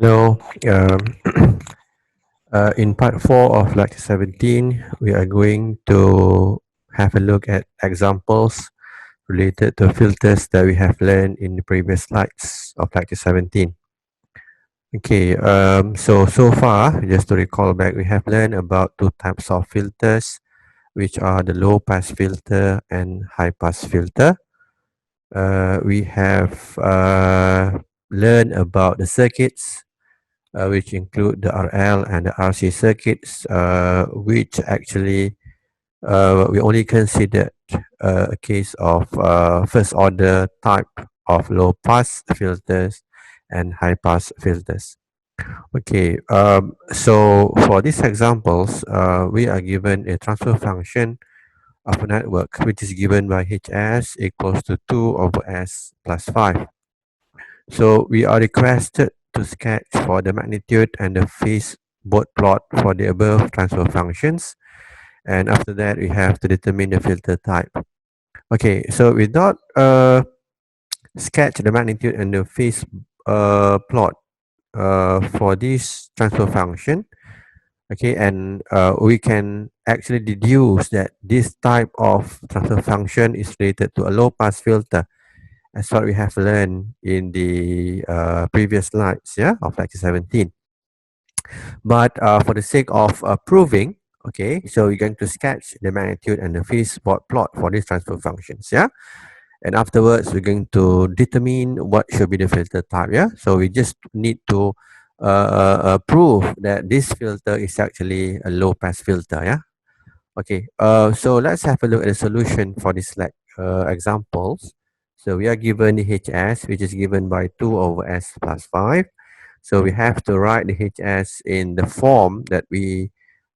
Hello. In part 4 of lecture 17, we are going to have a look at examples related to filters that we have learned in the previous slides of lecture 17. Okay, so far, just to recall back, we have learned about two types of filters, which are the low pass filter and high pass filter. We have learned about the circuits, which include the RL and the RC circuits, which actually we only considered a case of first order type of low pass filters and high pass filters. Okay, so for these examples, we are given a transfer function of a network which is given by Hs equals to 2 over S plus 5. So we are requested to sketch for the magnitude and the phase both plot for the above transfer functions. And after that, we have to determine the filter type. Okay, so without sketch the magnitude and the phase plot for this transfer function, okay, and we can actually deduce that this type of transfer function is related to a low pass filter, as what we have learned in the previous slides, yeah, of lecture 17. But for the sake of proving, okay, so we're going to sketch the magnitude and the phase plot for these transfer functions, yeah. And afterwards, we're going to determine what should be the filter type, yeah. So we just need to prove that this filter is actually a low pass filter, yeah. Okay, so let's have a look at the solution for this examples. So we are given the Hs, which is given by 2 over S plus 5. So we have to write the Hs in the form that we,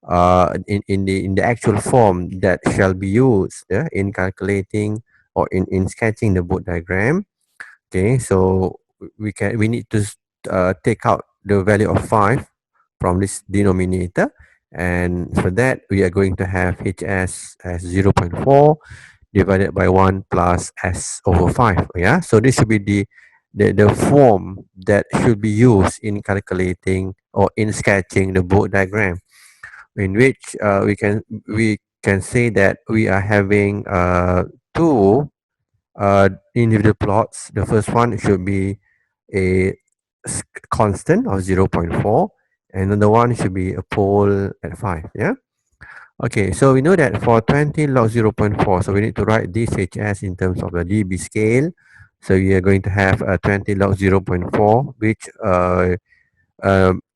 in the actual form that shall be used, yeah, in calculating or in sketching the boot diagram. Okay, so we need to take out the value of 5 from this denominator, and for that we are going to have Hs as 0.4 divided by 1 plus S over 5. Yeah, so this should be the form that should be used in calculating or in sketching the boot diagram, in which we can say that we are having two individual plots. The first one should be a constant of 0.4, and another one should be a pole at 5. Yeah. Okay, so we know that for 20 log 0.4, so we need to write this Hs in terms of the dB scale. So we are going to have a 20 log 0.4, which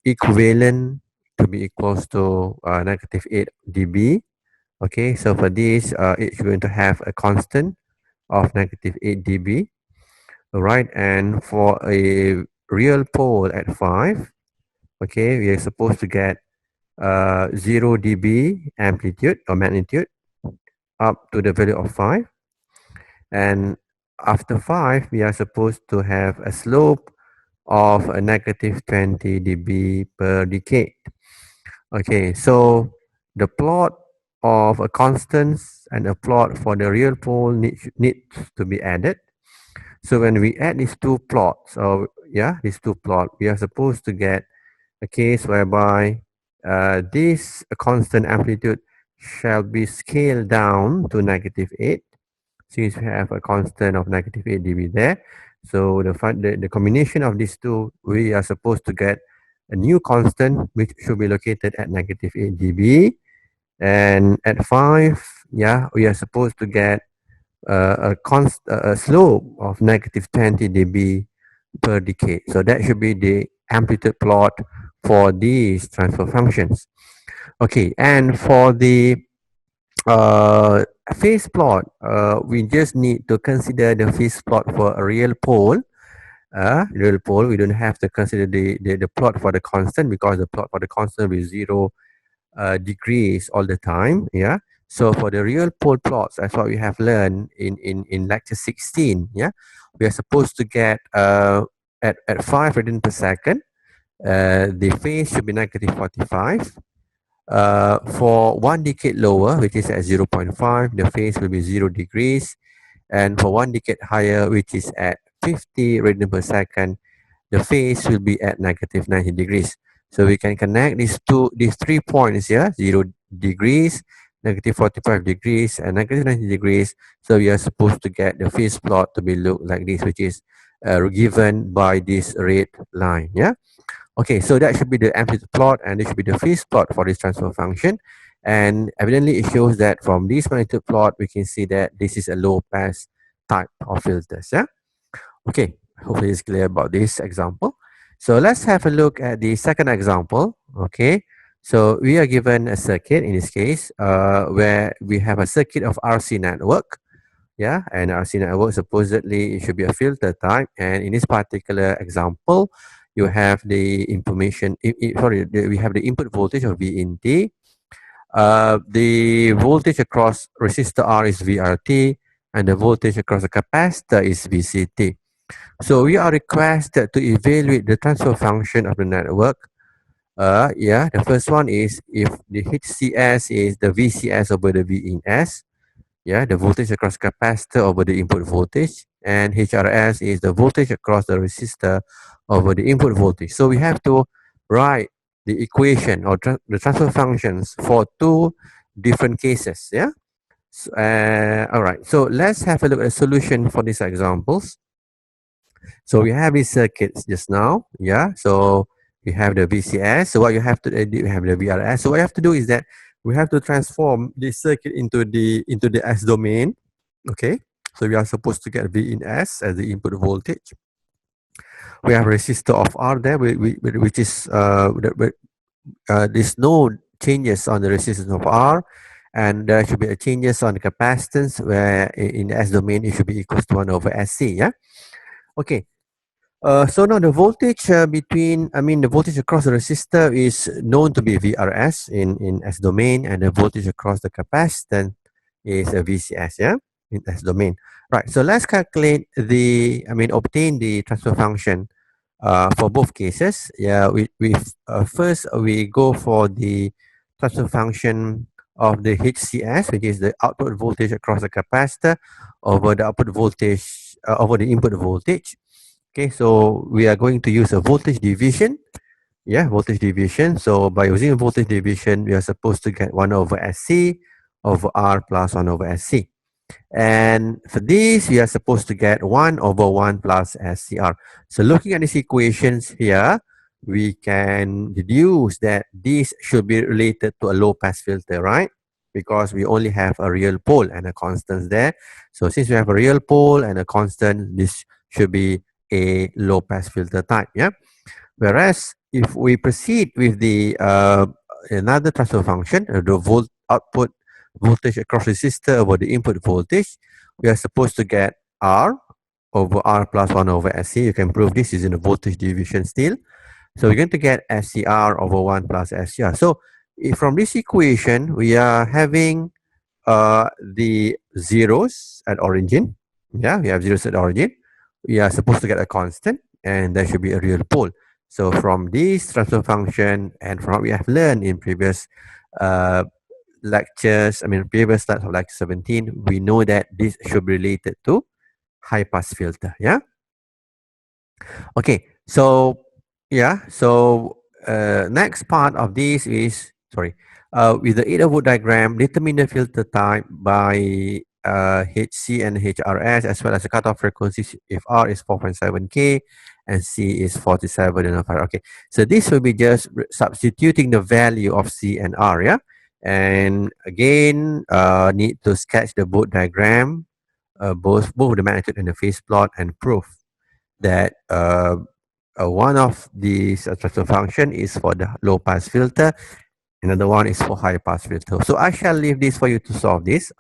equivalent to be equals to negative 8 dB. Okay, so for this, it's going to have a constant of negative 8 dB. All right, and for a real pole at 5, okay, we are supposed to get 0 dB amplitude or magnitude up to the value of 5. And after 5, we are supposed to have a slope of a negative 20 dB per decade. Okay, so the plot of a constant and a plot for the real pole needs to be added. So when we add these two plots, or yeah, these two plots, we are supposed to get a case whereby this constant amplitude shall be scaled down to negative 8, since we have a constant of negative 8 dB there. So the combination of these two, we are supposed to get a new constant which should be located at negative 8 dB. And at 5, yeah, we are supposed to get a slope of negative 20 dB per decade. So that should be the amplitude plot for these transfer functions. Okay, and for the phase plot, we just need to consider the phase plot for a real pole. Real pole, we don't have to consider the plot for the constant, because the plot for the constant will be 0 degrees all the time. Yeah. So for the real pole plots, that's what we have learned in lecture 16. Yeah, we are supposed to get at 5 radian per second, the phase should be negative 45. For 1 decade lower, which is at 0.5, the phase will be 0 degrees. And for 1 decade higher, which is at 50 radian per second, the phase will be at negative 90 degrees. So we can connect these 3 points here, 0 degrees, negative 45 degrees, and negative 90 degrees. So we are supposed to get the phase plot to be look like this, which is given by this red line. Yeah. Okay, so that should be the amplitude plot, and this should be the phase plot for this transfer function. And evidently, it shows that from this magnitude plot, we can see that this is a low pass type of filters. Yeah. Okay, hopefully it's clear about this example. So let's have a look at the second example. Okay, so we are given a circuit in this case where we have a circuit of RC network. Yeah, and RC network supposedly it should be a filter type. And in this particular example, you have the information. We have the input voltage of V in T. The voltage across resistor R is VRT, and the voltage across the capacitor is VCT. So we are requested to evaluate the transfer function of the network. The first one is if the HCS is the VCS over the V in S. Yeah, the voltage across capacitor over the input voltage, and HRS is the voltage across the resistor over the input voltage. So we have to write the equation or the transfer functions for two different cases. Yeah. So, all right. So let's have a look at the solution for these examples. So we have these circuits just now. Yeah. So we have the VCS. So what you have to do, we have the VRS. So what you have to do is that we have to transform this circuit into the S domain. Okay. So we are supposed to get V in S as the input voltage. We have resistor of R there, which is there's no changes on the resistance of R, and there should be changes on the capacitance where in the S domain it should be equals to 1 over SC. Yeah. Okay. So now the voltage the voltage across the resistor is known to be VRS in S domain, and the voltage across the capacitance is a VCS, yeah, in S domain. Right. So let's calculate obtain the transfer function for both cases. Yeah, first we go for the transfer function of the HCS, which is the output voltage across the capacitor over the output voltage over the input voltage. Okay, so we are going to use a voltage division. Yeah, voltage division. So by using a voltage division, we are supposed to get 1 over SC over R plus 1 over SC. And for this, we are supposed to get 1 over 1 plus SCR. So looking at these equations here, we can deduce that this should be related to a low pass filter, right? Because we only have a real pole and a constant there. So since we have a real pole and a constant, this should be a low pass filter type. Yeah. Whereas if we proceed with the another transfer function, the output voltage across resistor over the input voltage, we are supposed to get R over R plus 1 over SC. You can prove this is in a voltage division still. So we're going to get SCR over 1 plus SCR. So from this equation, we are having the zeros at origin. Yeah, we have zeros at origin. We are supposed to get a constant, and there should be a real pole. So from this transfer function and from what we have learned in previous lectures, previous slides of lecture 17, we know that this should be related to high pass filter. Yeah. Okay. So next part of this is with the 8-volt diagram, determine the filter type by HC and HRS as well as the cutoff frequencies if R is 4.7K and C is 47 and 5. Okay, so this will be just substituting the value of C and R. Yeah, and again need to sketch the both diagram, both the magnitude and the phase plot, and prove that one of these transfer function is for the low pass filter, another one is for high pass filter. So I shall leave this for you to solve this.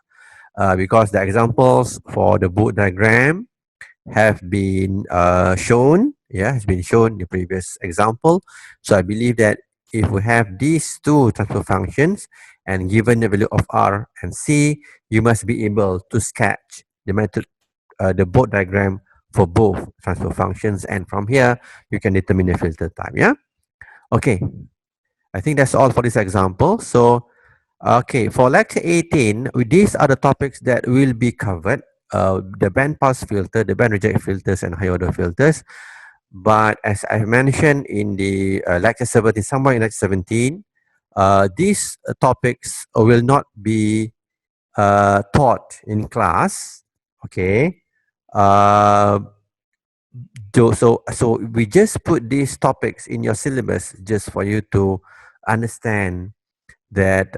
Because the examples for the both diagram have been shown. Yeah, has been shown in the previous example. So I believe that if we have these two transfer functions and given the value of R and C, you must be able to sketch the method, the both diagram for both transfer functions, and from here you can determine the filter type. Yeah. Okay. I think that's all for this example. So. Okay, for lecture 18, these are the topics that will be covered. The band pass filter, the band reject filters, and high order filters. But as I mentioned in the lecture 17, somewhere in lecture 17, these topics will not be taught in class. Okay. Uh, so we just put these topics in your syllabus just for you to understand that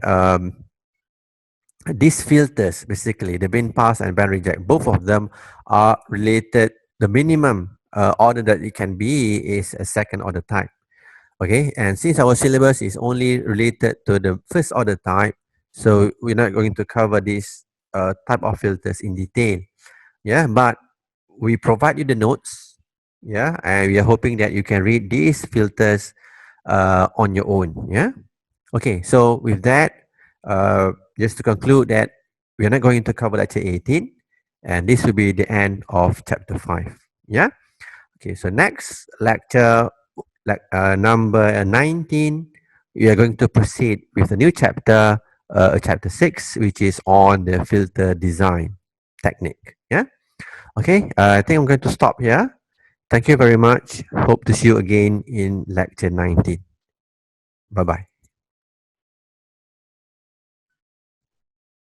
these filters, basically the band pass and band reject, both of them are related. The minimum order that it can be is a second order type. Okay, and since our syllabus is only related to the first order type, so we're not going to cover this type of filters in detail. Yeah, but we provide you the notes. Yeah, and we are hoping that you can read these filters on your own. Yeah. Okay, so with that, just to conclude that we are not going to cover lecture 18, and this will be the end of chapter 5. Yeah. Okay, so next lecture, like number 19, we are going to proceed with a new chapter, chapter 6, which is on the filter design technique. Yeah. Okay, I think I'm going to stop here. Thank you very much. Hope to see you again in lecture 19. Bye bye.